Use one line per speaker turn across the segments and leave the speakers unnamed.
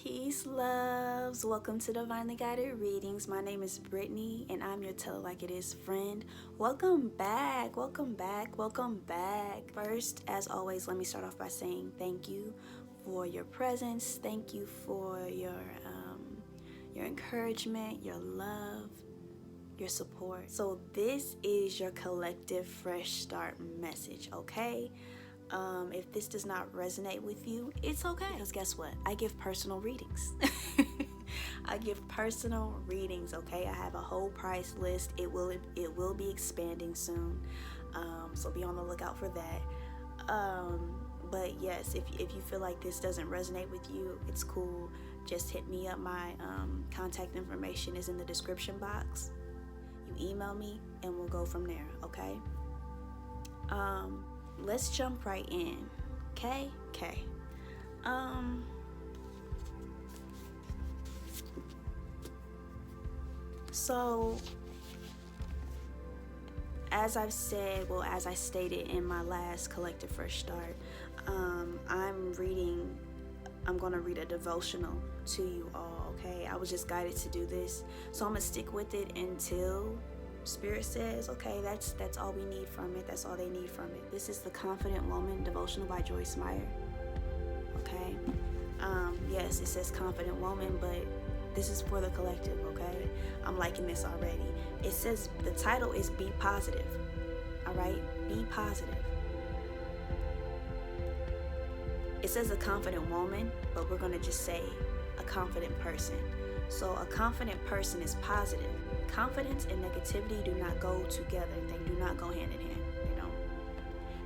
Peace, loves. Welcome to Divinely Guided Readings. My name is Brittany, and I'm your Tell It Like It Is friend. Welcome back. Welcome back. Welcome back. First, as always, let me start off by saying thank you for your presence. Thank you for your encouragement, your love, your support. So this is your collective fresh start message, okay? If this does not resonate with you, it's okay. Because guess what? I give personal readings. I give personal readings, okay? I have a whole price list. It will be expanding soon. So be on the lookout for that. But yes, if you feel like this doesn't resonate with you, it's cool. Just hit me up. My contact information is in the description box. You email me and we'll go from there, okay? Let's jump right in. Okay. So as I stated in my last collective fresh start, I'm going to read a devotional to you all, okay? I was just guided to do this. So I'm going to stick with it until Spirit says, okay, that's all we need from it. That's all they need from it. This is the Confident Woman devotional by Joyce Meyer. Okay. Yes, it says Confident Woman, but this is for the collective, okay? I'm liking this already. It says the title is Be Positive. All right? Be positive. It says a confident woman, but we're going to just say a confident person. So a confident person is positive. Confidence and negativity do not go together. They do not go hand in hand,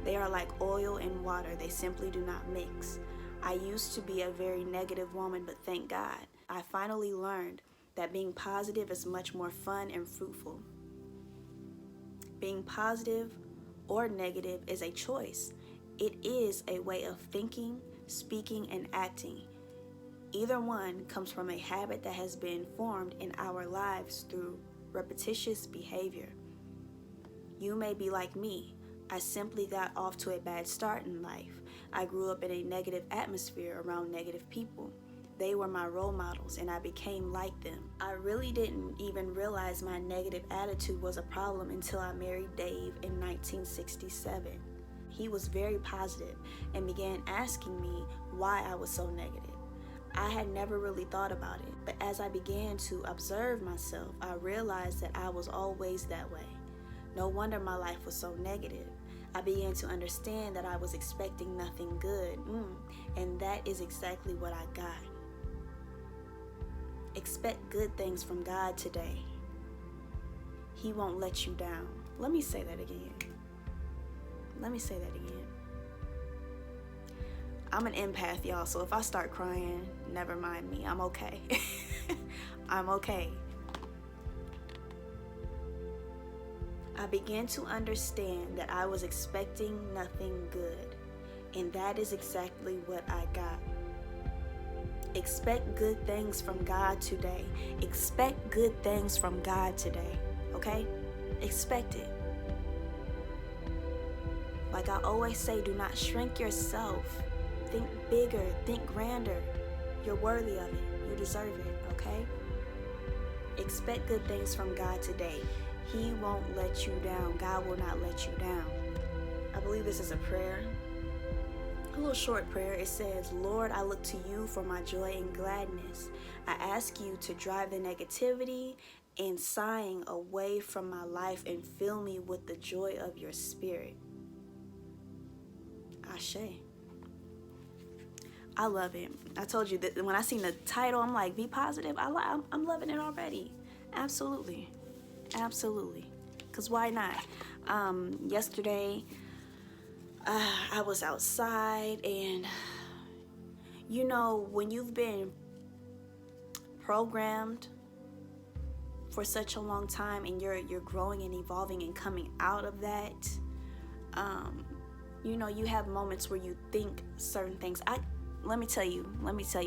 They are like oil and water. They simply do not mix. I used to be a very negative woman, but thank God, I finally learned that being positive is much more fun and fruitful. Being positive or negative is a choice. It is a way of thinking, speaking, and acting. Either one comes from a habit that has been formed in our lives through repetitious behavior. You may be like me. I simply got off to a bad start in life. I grew up in a negative atmosphere around negative people. They were my role models and I became like them. I really didn't even realize my negative attitude was a problem until I married Dave in 1967. He was very positive and began asking me why I was so negative. I had never really thought about it, but as I began to observe myself, I realized that I was always that way. No wonder my life was so negative. I began to understand that I was expecting nothing good, and that is exactly what I got. Expect good things from God today. He won't let you down. Let me say that again. I'm an empath, y'all, so if I start crying, never mind me. I'm okay. I'm okay. I began to understand that I was expecting nothing good, and that is exactly what I got. Expect good things from God today. Expect good things from God today, okay? Expect it. Like I always say, do not shrink yourself. Think bigger, think grander. You're worthy of it. You deserve it, okay? Expect good things from God today. He won't let you down. God will not let you down. I believe this is a prayer. A little short prayer. It says, Lord, I look to you for my joy and gladness. I ask you to drive the negativity and sighing away from my life and fill me with the joy of your spirit. Ashe. I love it. I told you that when I seen the title, I'm like, be positive. I'm loving it already. Absolutely. Because why not? Yesterday, I was outside, and when you've been programmed for such a long time and you're growing and evolving and coming out of that, you have moments where you think certain things. Let me tell you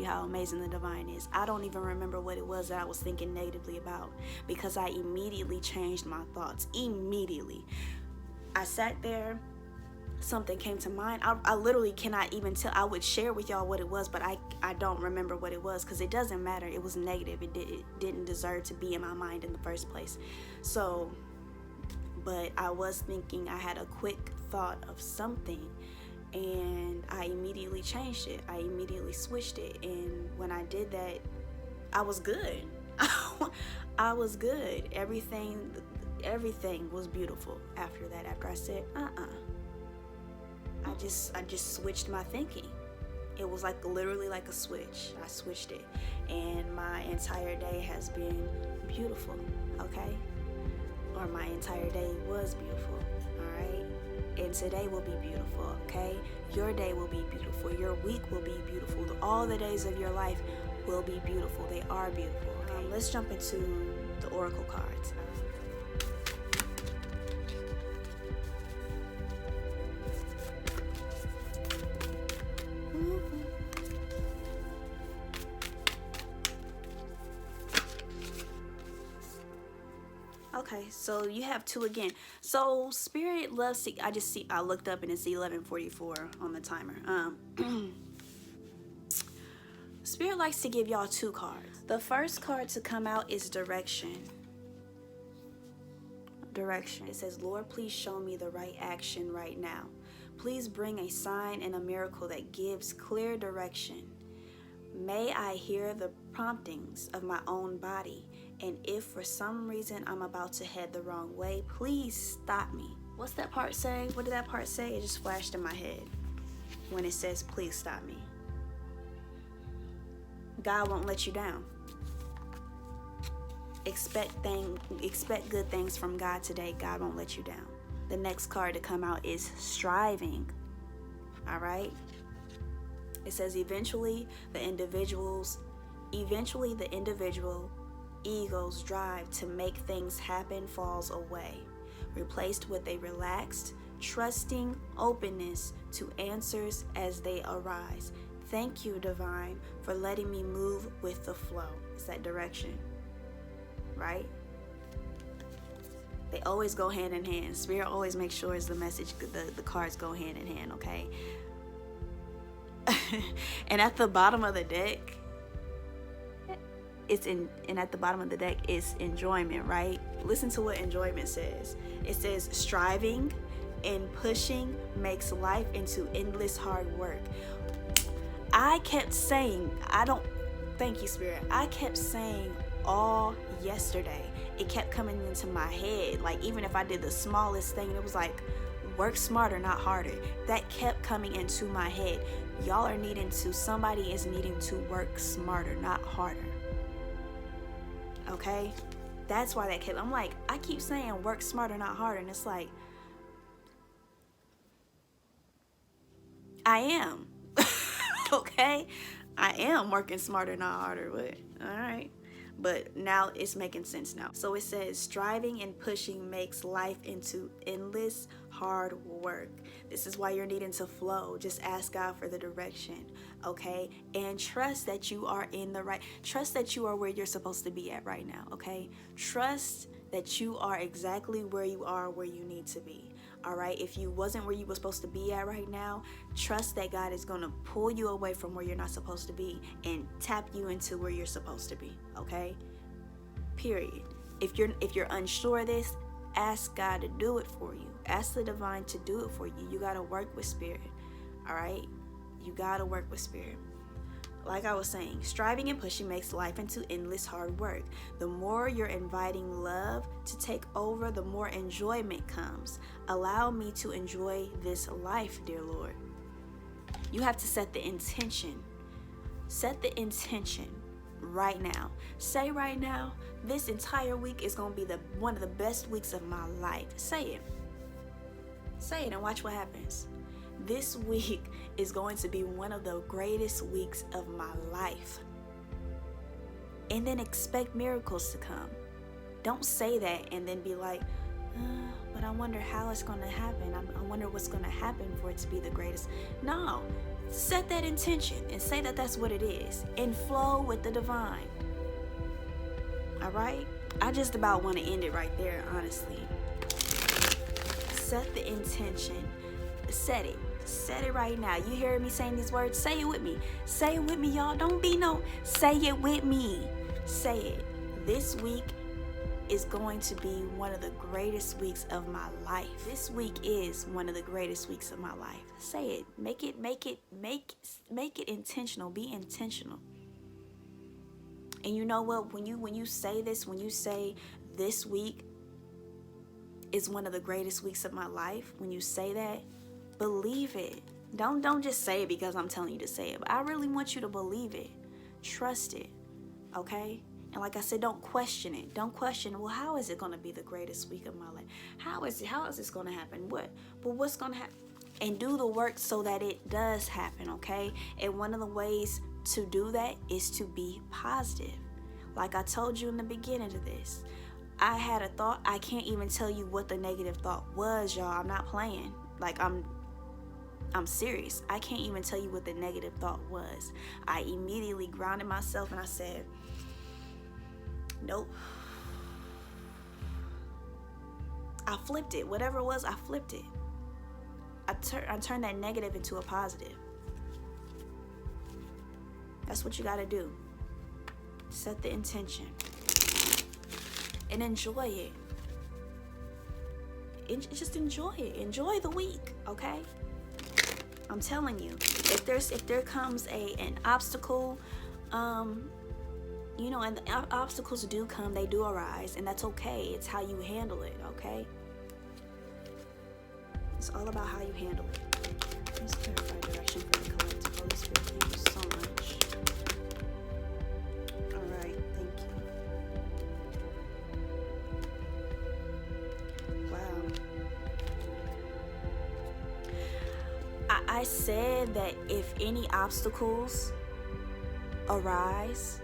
how amazing the divine is. I don't even remember what it was that I was thinking negatively about, because I immediately changed my thoughts. Immediately. I sat there something came to mind. I literally cannot even tell. I would share with y'all what it was, but I don't remember what it was, because it doesn't matter. It was negative. It didn't deserve to be in my mind in the first place. So, but I was thinking, I had a quick thought of something, and I immediately changed it. I immediately switched it, and when I did that, I was good. I was good. Everything was beautiful after that. After I said, I just switched my thinking. It was like literally like a switch. I switched it, and my entire day has been beautiful. Okay, or my entire day was beautiful. All right, and today will be beautiful. Okay, your day will be beautiful. Your week will be beautiful. All the days of your life will be beautiful. They are beautiful. Okay, let's jump into the oracle cards. Okay, so you have 2 again. So Spirit loves to, I looked up and it's 11:44 on the timer. Spirit likes to give y'all 2 cards. The first card to come out is direction. Direction. It says, Lord, please show me the right action right now. Please bring a sign and a miracle that gives clear direction. May I hear the promptings of my own body, and if for some reason I'm about to head the wrong way, please stop me. What's that part say? What did that part say? It just flashed in my head when it says, please stop me. God won't let you down. Expect good things from God today. God won't let you down. The next card to come out is striving. All right. It says eventually the individual ego's drive to make things happen falls away, replaced with a relaxed, trusting openness to answers as they arise. Thank you, Divine, for letting me move with the flow. It's that direction, right? They always go hand in hand. Spirit always makes sure it's the message, the cards go hand in hand, okay? And at the bottom of the deck, at the bottom of the deck is enjoyment, right? Listen to what enjoyment says. It says striving and pushing makes life into endless hard work. I kept saying, thank you, Spirit. I kept saying all yesterday, it kept coming into my head. Like, even if I did the smallest thing, it was like, work smarter, not harder. That kept coming into my head. Somebody is needing to work smarter, not harder. Okay? That's why that kept, I'm like, I keep saying work smarter, not harder. And it's like, I am. Okay? I am working smarter, not harder. But, all right. But now it's making sense now. So it says, striving and pushing makes life into endless hard work. This is why you're needing to flow. Just ask God for the direction, okay? And trust that you are trust that you are where you're supposed to be at right now, okay? Trust that you are exactly where you need to be. All right, if you wasn't where you were supposed to be at right now, trust that God is going to pull you away from where you're not supposed to be and tap you into where you're supposed to be. Okay, period. If you're unsure of this, ask God to do it for you. Ask the divine to do it for you. You got to work with Spirit. All right, you got to work with Spirit. Like I was saying, striving and pushing makes life into endless hard work. The more you're inviting love to take over, the more enjoyment comes. Allow me to enjoy this life, dear Lord. You have to set the intention. Set the intention right now. Say right now, this entire week is going to be one of the best weeks of my life. Say it. Say it and watch what happens. This week is going to be one of the greatest weeks of my life. And then expect miracles to come. Don't say that and then be like, but I wonder how it's going to happen. I wonder what's going to happen for it to be the greatest. No, set that intention and say that that's what it is. And flow with the divine. All right? I just about want to end it right there, honestly. Set the intention. Set it. Set it right now. You hear me saying these words? Say it with me. Say it with me, y'all. Don't be no. Say it with me. Say it. This week is going to be one of the greatest weeks of my life. This week is one of the greatest weeks of my life. Say it. Make it intentional. Be intentional. And you know what? When you say this, when you say this week is one of the greatest weeks of my life, when you say that, believe it. Don't just say it because I'm telling you to say it. But I really want you to believe it. Trust it. Okay? And like I said, don't question it. Don't question, well, how is it going to be the greatest week of my life? How is this going to happen? What's going to happen? And do the work so that it does happen, okay? And one of the ways to do that is to be positive. Like I told you in the beginning of this, I had a thought. I can't even tell you what the negative thought was, y'all. I'm not playing. Like I'm serious. I can't even tell you what the negative thought was. I immediately grounded myself and I said, nope. I flipped it. Whatever it was, I flipped it. I turned that negative into a positive. That's what you got to do. Set the intention. And enjoy it. Just enjoy it. Enjoy the week, okay? I'm telling you, if there comes an obstacle, you know, and the obstacles do come, they do arise, and that's okay. It's how you handle it, okay? It's all about how you handle it. Let's clarify direction for the collective. Holy Spirit, thank you so much. All right, thank you. Wow. I said that if any obstacles arise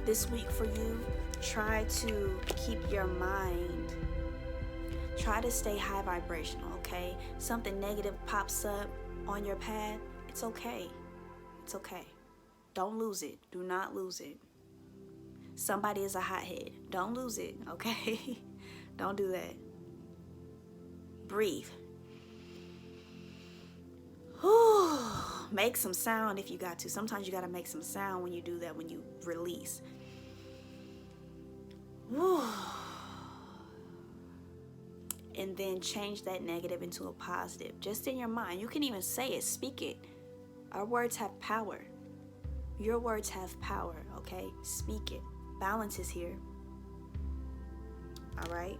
this week for you, try to keep your mind, try to stay high vibrational, okay? Something negative pops up on your path, it's okay. It's okay. Don't lose it. Do not lose it. Somebody is a hothead. Don't lose it, okay? Don't do that. Breathe. Whew. Make some sound if you got to. Sometimes you got to make some sound when you do that, when you release. Whew. And then change that negative into a positive. Just in your mind. You can even say it. Speak it. Our words have power. Your words have power, okay? Speak it. Balance is here. All right?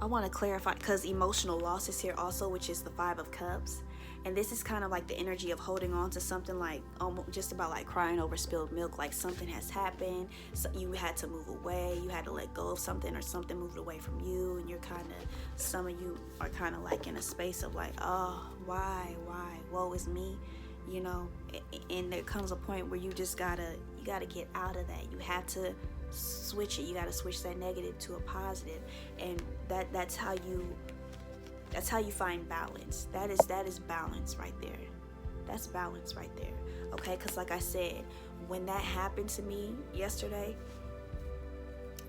I want to clarify, because emotional loss is here also, which is the 5 of Cups. And this is kind of like the energy of holding on to something, like almost just about like crying over spilled milk, like something has happened, so you had to move away, you had to let go of something, or something moved away from you, and you're kind of, some of you are kind of like in a space of like, oh, why, woe is me, you know. And there comes a point where you just gotta get out of that. You have to switch it. You got to switch that negative to a positive, and that's how you find balance. That is balance right there. That's balance right there. Okay, because like I said, when that happened to me yesterday,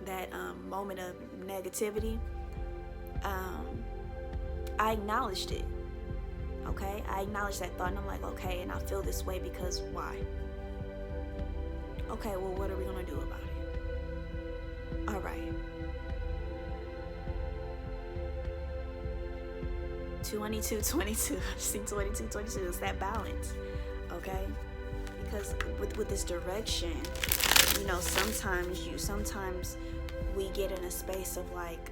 that moment of negativity, I acknowledged it. Okay, I acknowledged that thought, and I'm like, okay, and I feel this way because why? Okay, well, what are we gonna do about it? All right. 22. I see 22. It's that balance, okay? Because with this direction, you know, sometimes we get in a space of like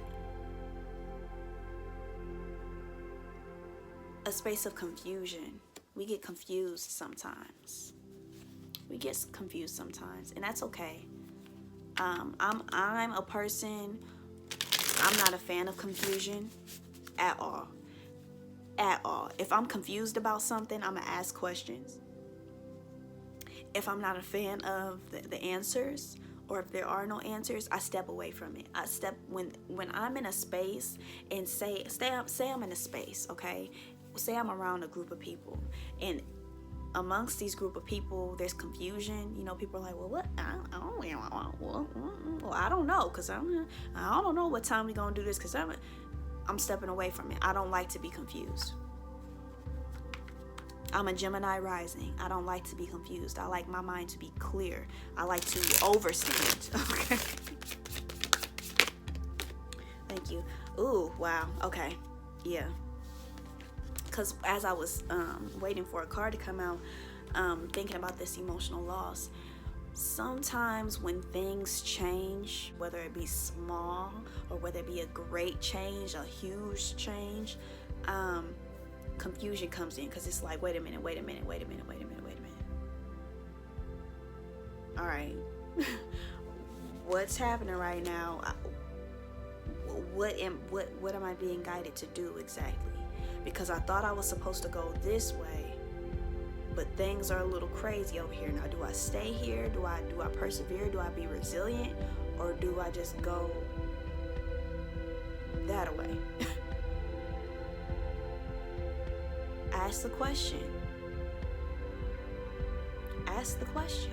a space of confusion. We get confused sometimes. And that's okay. I'm a person, I'm not a fan of confusion at all. If I'm confused about something, I'm gonna ask questions. If I'm not a fan of the answers, or if there are no answers, I step away from it. When I'm in a space, and say I'm in a space, okay? Say I'm around a group of people, and amongst these group of people, there's confusion. People are like, well, what? I don't know, because I don't know what time we're going to do this, because I'm stepping away from it. I don't like to be confused. I'm a Gemini rising. I don't like to be confused. I like my mind to be clear. I like to overstand. Okay. Thank you. Ooh, wow. Okay. Yeah. Because as I was waiting for a card to come out, thinking about this emotional loss, sometimes when things change, whether it be small or whether it be a great change, a huge change, confusion comes in, because it's like, wait a minute. All right. What's happening right now? What am I being guided to do exactly? Because I thought I was supposed to go this way, but things are a little crazy over here. Now, do I stay here? Do I persevere? Do I be resilient? Or do I just go that way? Ask the question. Ask the question,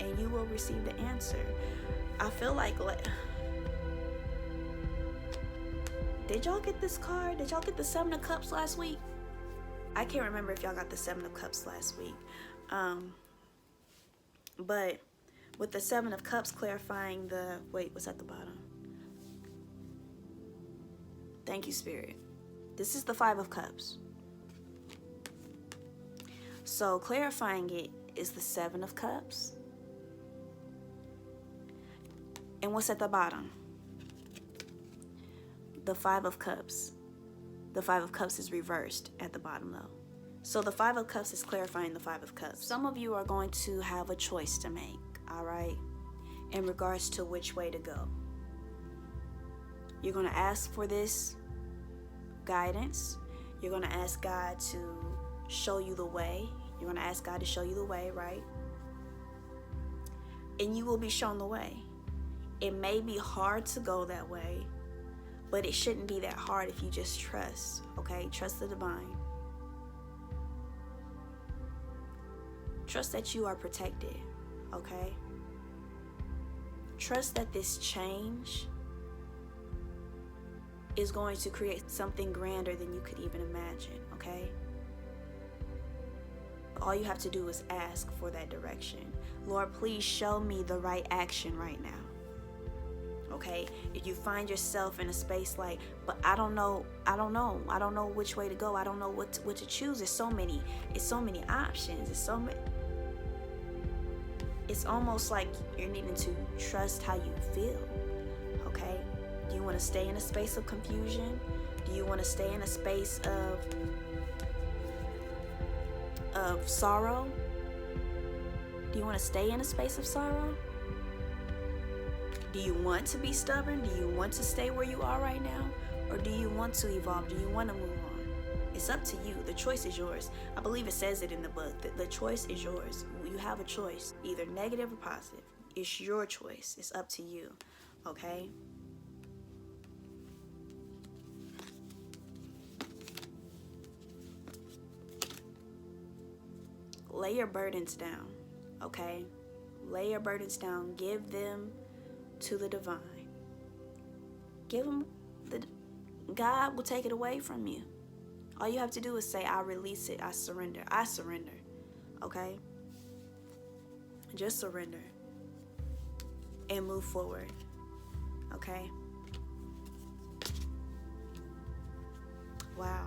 and you will receive the answer. I feel like did y'all get this card? Did y'all get the 7 of Cups last week? I can't remember if y'all got the 7 of Cups last week. But with the 7 of Cups clarifying what's at the bottom? Thank you, Spirit. This is the 5 of Cups. So clarifying it is the 7 of Cups. And what's at the bottom? The 5 of Cups. The 5 of Cups is reversed at the bottom though. So the 5 of Cups is clarifying the 5 of Cups. Some of you are going to have a choice to make, all right, in regards to which way to go. You're going to ask for this guidance. You're going to ask God to show you the way. You're going to ask God to show you the way, right? And you will be shown the way. It may be hard to go that way, but it shouldn't be that hard if you just trust, okay? Trust the divine. Trust that you are protected, okay? Trust that this change is going to create something grander than you could even imagine, okay? All you have to do is ask for that direction. Lord, please show me the right action right now. Okay, if you find yourself in a space like, but I don't know which way to go. I don't know what to choose. It's so many options. It's almost like you're needing to trust how you feel. Okay, do you want to stay in a space of confusion? Do you want to stay in a space of sorrow? Do you want to stay in a space of sorrow? Do you want to be stubborn? Do you want to stay where you are right now? Or do you want to evolve? Do you want to move on? It's up to you. The choice is yours. I believe it says it in the book that the choice is yours. You have a choice, either negative or positive. It's your choice. It's up to you. Okay? Lay your burdens down. Okay? Lay your burdens down. Give them to the divine. Give them God will take it away from you. All you have to do is say, I release it. I surrender. I surrender. Okay? Just surrender and move forward. Okay? Wow.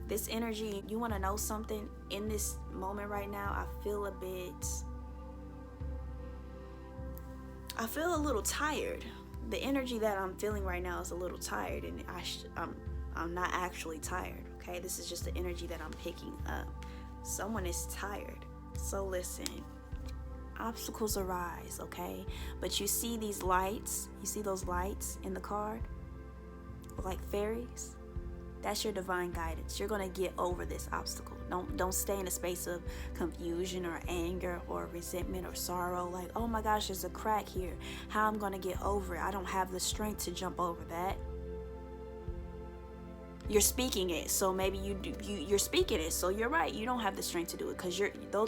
This energy, you want to know something? In this moment right now, I feel a little tired. The energy that I'm feeling right now is a little tired, and I'm not actually tired, okay? This is just the energy that I'm picking up. Someone is tired. So listen, obstacles arise, okay? But you see these lights, you see those lights in the card? Like fairies? That's your divine guidance. You're going to get over this obstacle. Don't stay in a space of confusion or anger or resentment or sorrow. Like, oh my gosh, there's a crack here. How I'm going to get over it? I don't have the strength to jump over that. You're speaking it, so maybe you're speaking it, so you're right. You don't have the strength to do it because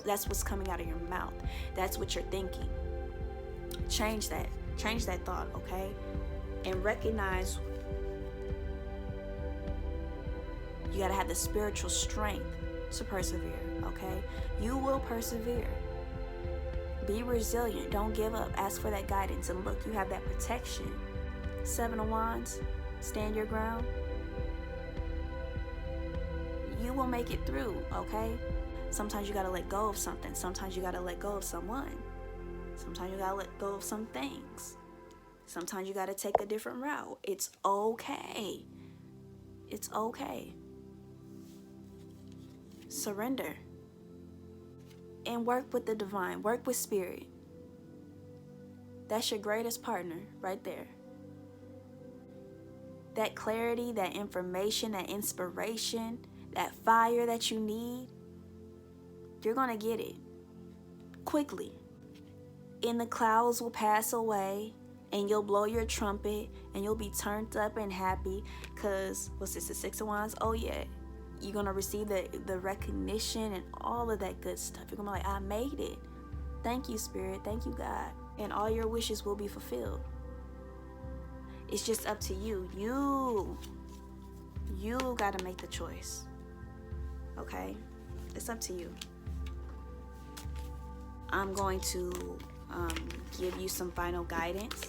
that's what's coming out of your mouth. That's what you're thinking. Change that thought, okay? And recognize you got to have the spiritual strength to persevere, okay? You will persevere. Be resilient. Don't give up. Ask for that guidance. And look, you have that protection. 7 of Wands. Stand your ground. You will make it through, okay? Sometimes you got to let go of something. Sometimes you got to let go of someone. Sometimes you got to let go of some things. Sometimes you got to take a different route. It's okay. It's okay. Surrender. And work with the divine. Work with spirit. That's your greatest partner right there. That clarity, that information, that inspiration, that fire that you need, you're going to get it quickly. And the clouds will pass away, and you'll blow your trumpet, and you'll be turned up and happy because, what's this, the 6 of Wands? Oh, yeah. You're going to receive the recognition and all of that good stuff. You're going to be like, I made it. Thank you, Spirit. Thank you, God. And all your wishes will be fulfilled. It's just up to you. You got to make the choice. Okay? It's up to you. I'm going to give you some final guidance.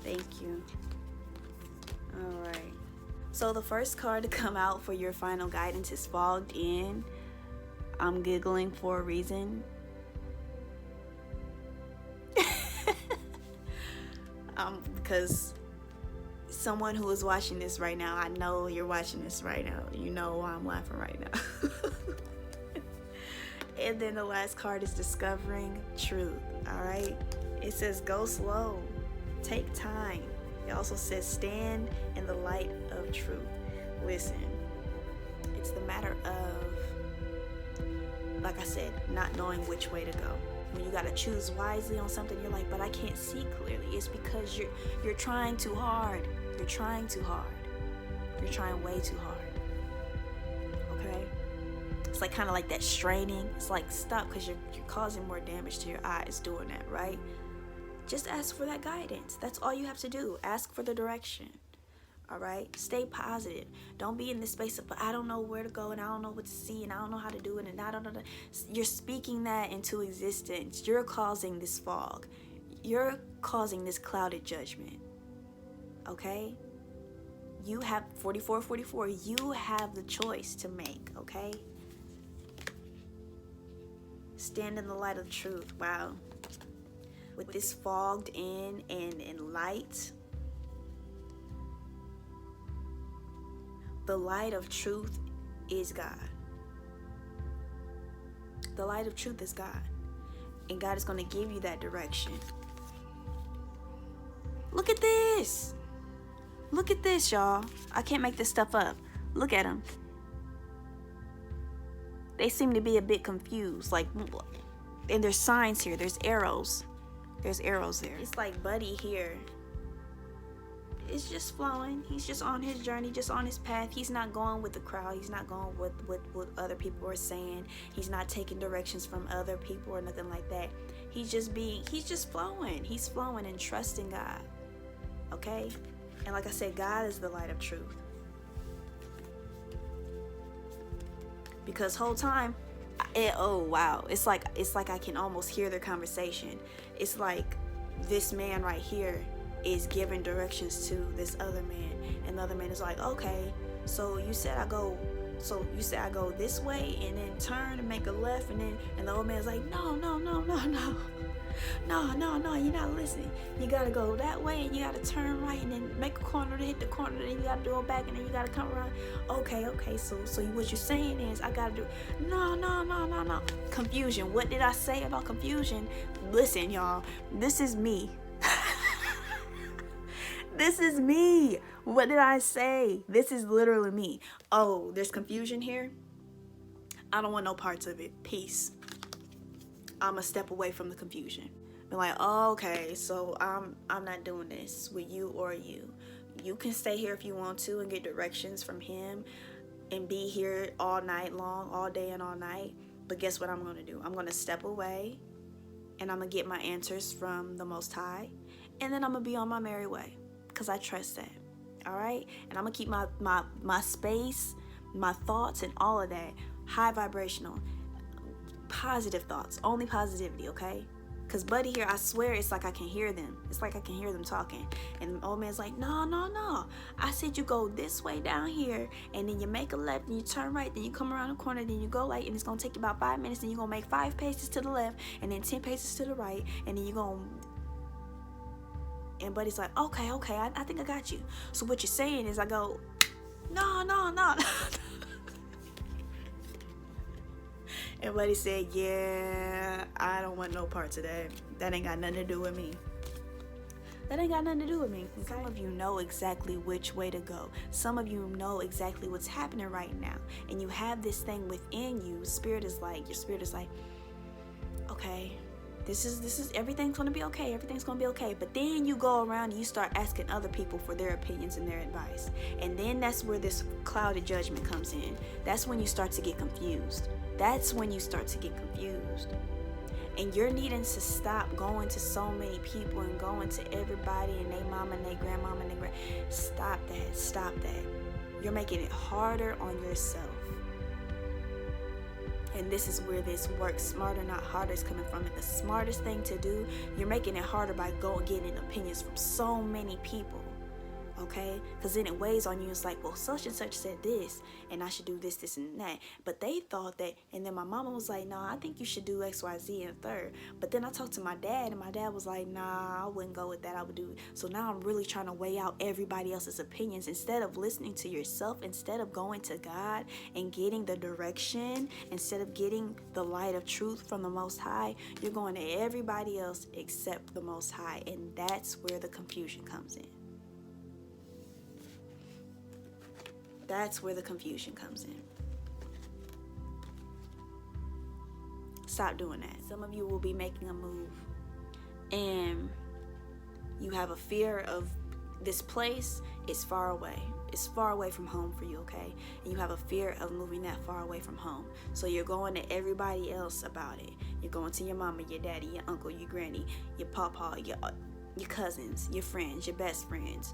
Thank you. All right. So the first card to come out for your final guidance is Fogged In. I'm giggling for a reason. Because someone who is watching this right now, I know you're watching this right now. You know why I'm laughing right now. And then the last card is Discovering Truth. All right. It says go slow. Take time. It also says stand in the light of truth. Listen, it's the matter of, like I said, not knowing which way to go. When you got to choose wisely on something, you're like, but I can't see clearly. It's because you're trying too hard. You're trying too hard. You're trying way too hard. Okay? It's like kind of like that straining. It's like stop, because you're causing more damage to your eyes doing that, right? Just ask for that guidance. That's all you have to do. Ask for the direction. All right? Stay positive. Don't be in this space of, I don't know where to go, and I don't know what to see, and I don't know how to do it, and I don't know. You're speaking that into existence. You're causing this fog. You're causing this clouded judgment. Okay? You have 44. You have the choice to make, okay? Stand in the light of truth. Wow. With this fogged in and light, the light of truth is God. The light of truth is God. And God is going to give you that direction. Look at this. Look at this, y'all. I can't make this stuff up. Look at them. They seem to be a bit confused. Like, and there's signs here. There's arrows. There's arrows there. It's like Buddy here. It's just flowing. He's just on his journey, just on his path. He's not going with the crowd. He's not going with what other people are saying. He's not taking directions from other people or nothing like that. He's just flowing. He's flowing and trusting God. Okay? And like I said, God is the light of truth. Because whole time, oh wow, it's like I can almost hear their conversation. It's like this man right here is giving directions to this other man, and the other man is like, okay, so you said I go this way and then turn and make a left, and the old man's like, no, you're not listening. You gotta go that way, and you gotta turn right, and then make a corner to hit the corner, then you gotta do it back, and then you gotta come around. Okay, so what you're saying is I gotta do no. Confusion. What did I say about confusion? Listen, y'all, this is me. This is me. What did I say? This is literally me. Oh, there's confusion here? I don't want no parts of it. Peace. I'm a step away from the confusion. Be like, oh, okay, so I'm not doing this with you or you. You can stay here if you want to and get directions from him and be here all night long, all day and all night. But guess what I'm going to do? I'm going to step away and I'm going to get my answers from the Most High. And then I'm going to be on my merry way because I trust that. All right? And I'm going to keep my space, my thoughts and all of that high vibrational. Positive thoughts. Only positivity, okay? Because buddy here, I swear it's like I can hear them. It's like I can hear them talking. And the old man's like, no. I said you go this way down here, and then you make a left, and you turn right, then you come around the corner, then you go like, and it's going to take you about 5 minutes, and you're going to make 5 paces to the left, and then 10 paces to the right, and then you're going to... And buddy's like, okay, I think I got you. So what you're saying is I go, no. And buddy said, yeah, I don't want no parts of that. That ain't got nothing to do with me. Okay? Some of you know exactly which way to go. Some of you know exactly what's happening right now. And you have this thing within you. Your spirit is like, okay, this is everything's gonna be okay. Everything's gonna be okay. But then you go around and you start asking other people for their opinions and their advice. And then that's where this cloud of judgment comes in. That's when you start to get confused. And you're needing to stop going to so many people and going to everybody and their mama and their grandmama and their Stop that. You're making it harder on yourself. And this is where this work smarter, not harder is coming from. And the smartest thing to do, you're making it harder by getting opinions from so many people. Okay? Because then it weighs on you. It's like, well, such and such said this, and I should do this, and that. But they thought that, and then my mama was like, no, I think you should do X, Y, Z, and third. But then I talked to my dad, and my dad was like, nah, I wouldn't go with that. I would do it. So now I'm really trying to weigh out everybody else's opinions instead of listening to yourself, instead of going to God and getting the direction, instead of getting the light of truth from the Most High. You're going to everybody else except the Most High, and that's where the confusion comes in. Stop doing that. Some of you will be making a move and you have a fear of this place. It's far away. It's far away from home for you, okay? And you have a fear of moving that far away from home. So you're going to everybody else about it. You're going to your mama, your daddy, your uncle, your granny, your papa, your cousins, your friends, your best friends.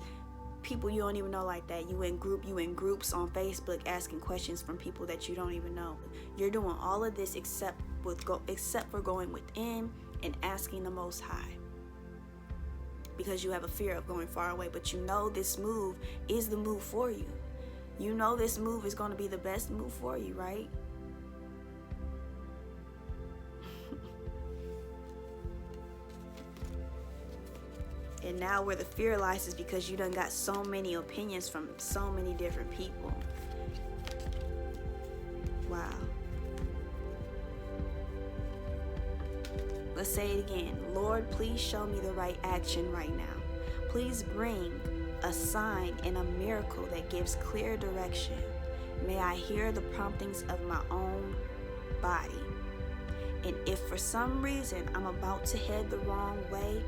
People you don't even know like that. You in groups on Facebook asking questions from people that you don't even know. You're doing all of this except for going within and asking the Most High. Because you have a fear of going far away, but you know this move is the move for you. You know this move is going to be the best move for you, right? And now where the fear lies is because you done got so many opinions from so many different people. Wow. Let's say it again. Lord, please show me the right action right now. Please bring a sign and a miracle that gives clear direction. May I hear the promptings of my own body. And if for some reason I'm about to head the wrong way,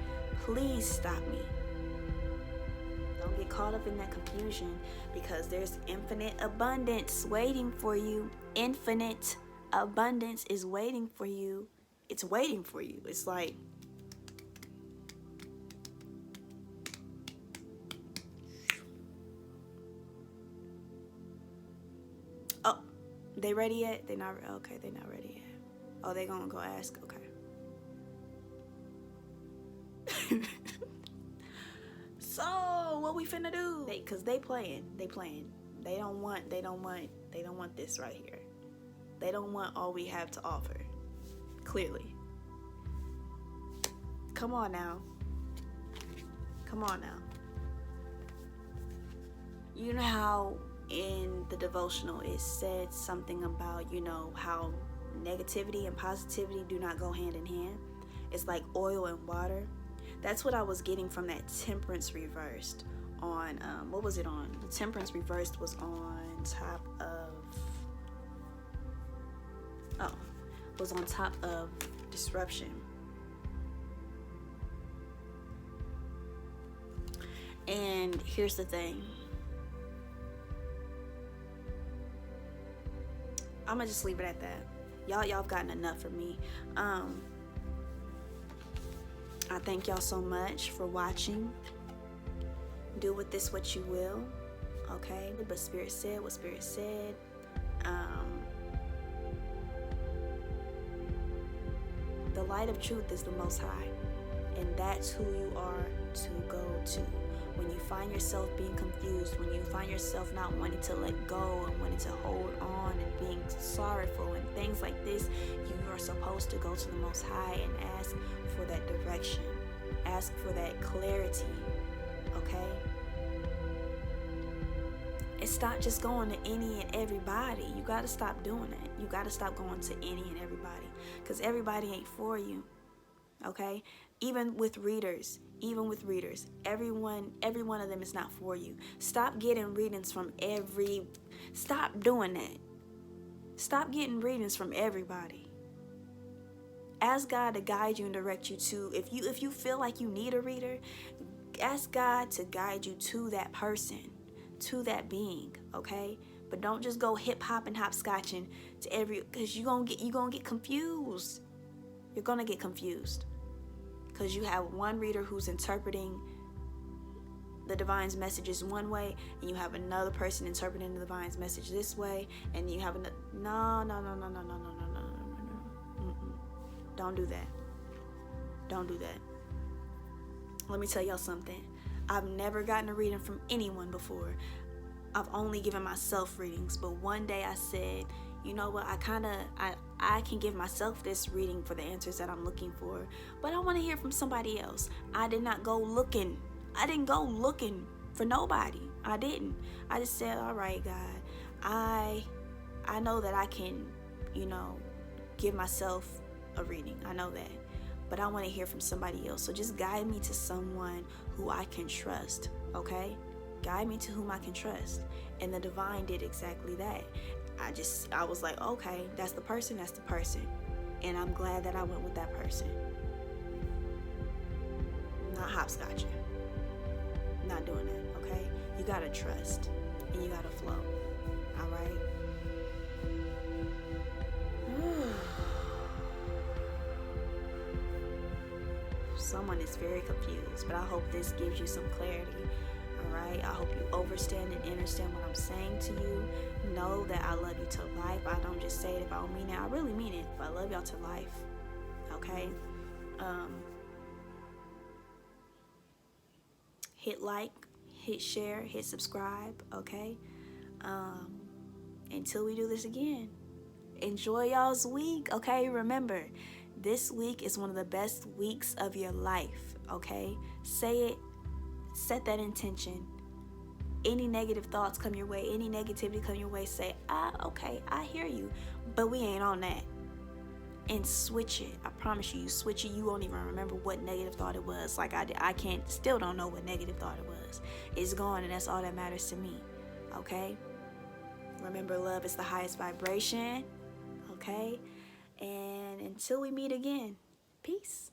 please stop me. Don't get caught up in that confusion because there's infinite abundance waiting for you. Infinite abundance is waiting for you. It's waiting for you. It's like, oh, they ready yet? They're not ready yet. Oh, they gonna go ask? Okay. So what we finna do? Cause they playing. They don't want this right here. They don't want all we have to offer. Clearly. Come on now. You know how in the devotional it said something about, how negativity and positivity do not go hand in hand? It's like oil and water. That's what I was getting from that temperance reversed on, what was it on? The temperance reversed was on top of disruption. And here's the thing. I'm gonna just leave it at that. Y'all have gotten enough from me. I thank y'all so much for watching. Do with this what you will, okay? But Spirit said what Spirit said. The light of truth is the Most High, and that's who you are to go to. When you find yourself being confused, when you find yourself not wanting to let go and wanting to hold on and being sorrowful and things like this, you are supposed to go to the Most High and ask for that direction. Ask for that clarity, okay? And stop just going to any and everybody. You got to stop doing that. You got to stop going to any and everybody, because everybody ain't for you, okay? Even with readers, every one of them is not for you. Stop getting readings from stop doing that. Stop getting readings from everybody. Ask God to guide you and direct you to, if you feel like you need a reader, ask God to guide you to that person, to that being, okay? But don't just go hip hop and hopscotching to because you're gonna get confused. You're gonna get confused. Because you have one reader who's interpreting the divine's messages one way, and you have another person interpreting the divine's message this way, and you have another. No. Don't do that. Don't do that. Let me tell y'all something. I've never gotten a reading from anyone before. I've only given myself readings, but one day I said, you know what, I can give myself this reading for the answers that I'm looking for, but I want to hear from somebody else. I didn't go looking for nobody. I didn't. I just said, all right, God, I know that I can, give myself a reading. I know that, but I want to hear from somebody else. So just guide me to someone who I can trust, okay? Guide me to whom I can trust. And the divine did exactly that. I was like, okay, that's the person. And I'm glad that I went with that person. Not hopscotching. Not doing that, okay? You gotta trust and you gotta flow. All right? Someone is very confused, but I hope this gives you some clarity. Alright, I hope you understand what I'm saying to you. Know that I love you to life. I don't just say it if I don't mean it. I really mean it. But I love y'all to life. Okay? Hit like, hit share, hit subscribe. Okay? Until we do this again. Enjoy y'all's week. Okay? Remember, this week is one of the best weeks of your life. Okay? Say it. Set that intention. Any negative thoughts come your way, any negativity come your way, say, okay, I hear you, but we ain't on that. And switch it. I promise you switch it. You won't even remember what negative thought it was. Like I did. Still don't know what negative thought it was. It's gone, and that's all that matters to me. Okay? Remember, love is the highest vibration. Okay? And until we meet again, peace.